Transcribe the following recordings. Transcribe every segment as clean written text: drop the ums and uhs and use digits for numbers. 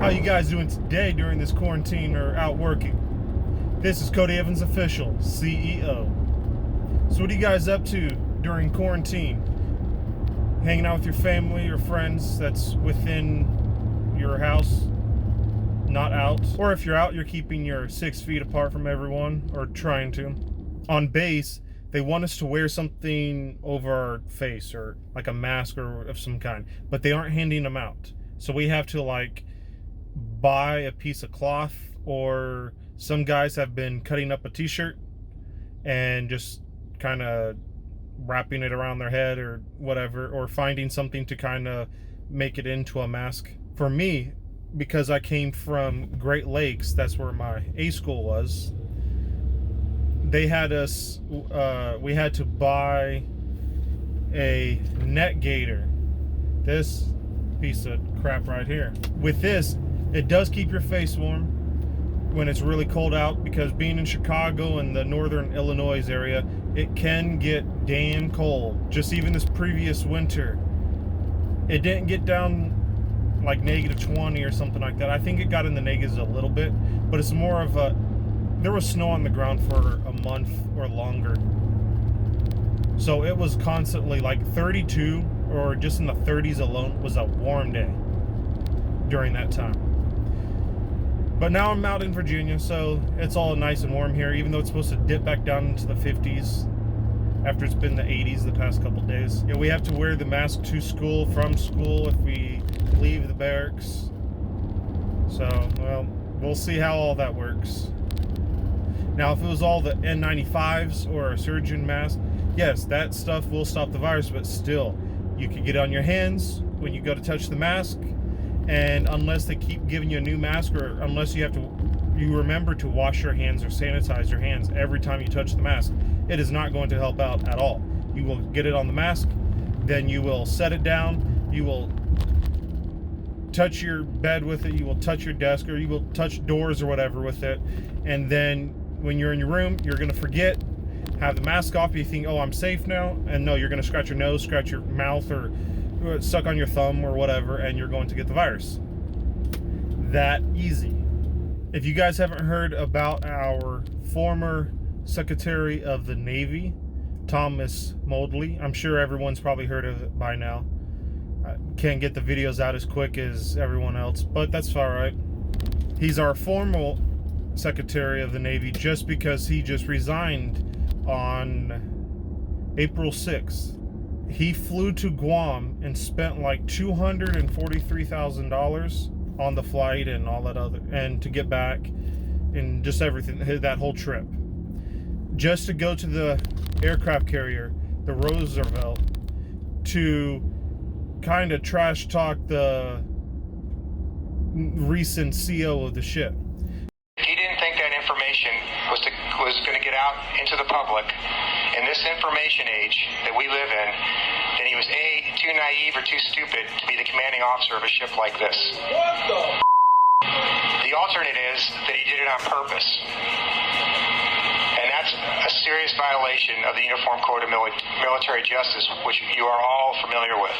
How you guys doing today during this quarantine or out working? This is Cody Evans Official, CEO. So what are you guys up to during quarantine? Hanging out with your family or friends that's within your house, not out? Or if you're out, you're keeping your 6 feet apart from everyone, or trying to. On base, they want us to wear something over our face, or like a mask or of some kind, but they aren't handing them out. So we have to buy a piece of cloth, or some guys have been cutting up a t-shirt and just kind of wrapping it around their head or whatever, or finding something to kind of make it into a mask. For me, because I came from Great Lakes, that's where my A school was, they had us, we had to buy a net gaiter, this piece of crap right here. With this, it does keep your face warm when it's really cold out, because being in Chicago and the northern Illinois area, it can get damn cold. Just even this previous winter, it didn't get down like -20 or something like that. I think it got in the negatives a little bit, but it's more of a, there was snow on the ground for a month or longer. So it was constantly like 32 or just in the 30s alone was a warm day during that time. But now I'm out in Virginia, so it's all nice and warm here, even though it's supposed to dip back down into the 50s after it's been the 80s the past couple days. And we have to wear the mask to school, from school, if we leave the barracks. So, well, we'll see how all that works. Now, if it was all the N95s or a surgeon mask, yes, that stuff will stop the virus, but still, you can get on your hands when you go to touch the mask, and unless they keep giving you a new mask, or unless you remember to wash your hands or sanitize your hands every time you touch the mask, it is not going to help out at all. You will get it on the mask, then you will set it down, you will touch your bed with it, you will touch your desk, or you will touch doors or whatever with it, and then when you're in your room, you're going to forget, have the mask off, you think, oh, I'm safe now, and no, you're going to scratch your nose, scratch your mouth, or suck on your thumb or whatever, and you're going to get the virus. That easy. If you guys haven't heard about our former Secretary of the Navy, Thomas Moldley, I'm sure everyone's probably heard of it by now. I can't get the videos out as quick as everyone else, but that's all right. He's our formal Secretary of the Navy just because he just resigned on April 6th. He flew to Guam and spent like $243,000 on the flight and all that other, and to get back, and just everything, that whole trip, just to go to the aircraft carrier, the Roosevelt, to kind of trash talk the recent CO of the ship. If he didn't think that information was going to get out into the public in this information age that we live in, then he was A, too naive or too stupid to be the commanding officer of a ship like this. What the? The alternate is that he did it on purpose. And that's a serious violation of the Uniform Code of Military Justice, which you are all familiar with.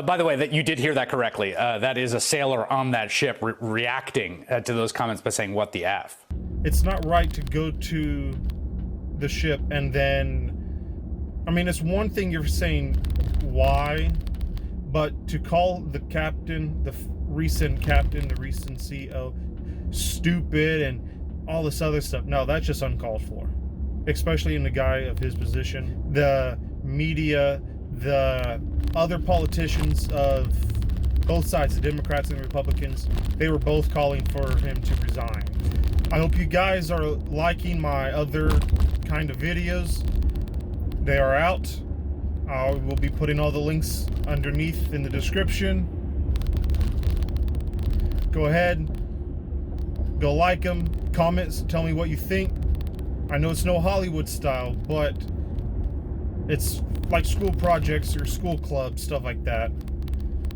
By the way, that you did hear that correctly. That is a sailor on that ship reacting to those comments by saying, "What the F?" It's not right to go to the ship and then, I mean, it's one thing you're saying why, but to call the captain, the recent CO, stupid and all this other stuff, no, that's just uncalled for. Especially in a guy of his position. The media, the other politicians of both sides, the Democrats and the Republicans, they were both calling for him to resign. I hope you guys are liking my other kind of videos. They are out. I will be putting all the links underneath in the description. Go ahead, go like them, comments, tell me what you think. I know it's no Hollywood style, but it's like school projects or school clubs, stuff like that.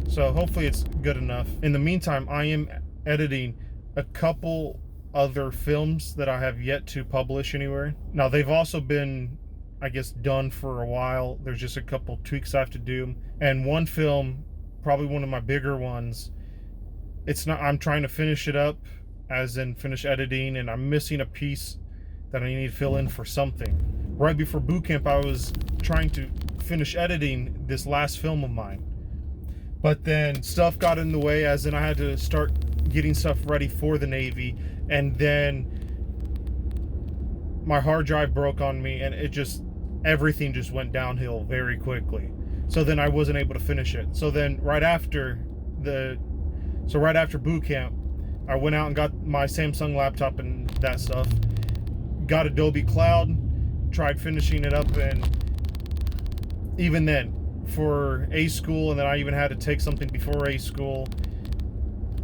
So hopefully it's good enough. In the meantime, I am editing a couple other films that I have yet to publish anywhere. Now, they've also been, I guess, done for a while. There's just a couple tweaks I have to do. And one film, probably one of my bigger ones, it's not, I'm trying to finish it up, as in finish editing, and I'm missing a piece that I need to fill in for something. Right before boot camp, I was trying to finish editing this last film of mine. But then stuff got in the way, as in I had to start getting stuff ready for the Navy, and then my hard drive broke on me, and everything just went downhill very quickly. So then I wasn't able to finish it. So then right after boot camp, I went out and got my Samsung laptop and that stuff, got Adobe Cloud, tried finishing it up, and even then, for A school, and then I even had to take something before A school,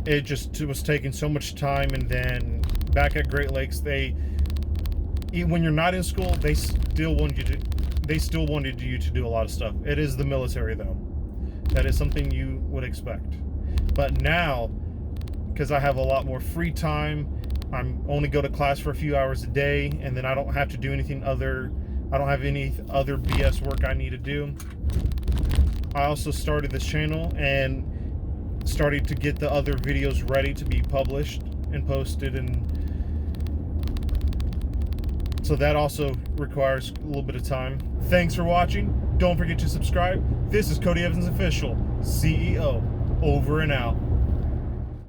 it was taking so much time. And then back at Great Lakes, when you're not in school, they still wanted you to do a lot of stuff. It is the military, though. That is something you would expect. But now, because I have a lot more free time, I'm only go to class for a few hours a day, and then I don't have to do anything other. I don't have any other BS work I need to do. I also started this channel and started to get the other videos ready to be published and posted, and so that also requires a little bit of time. Thanks for watching. Don't forget to subscribe. This is Cody Evans Official, CEO, over and out.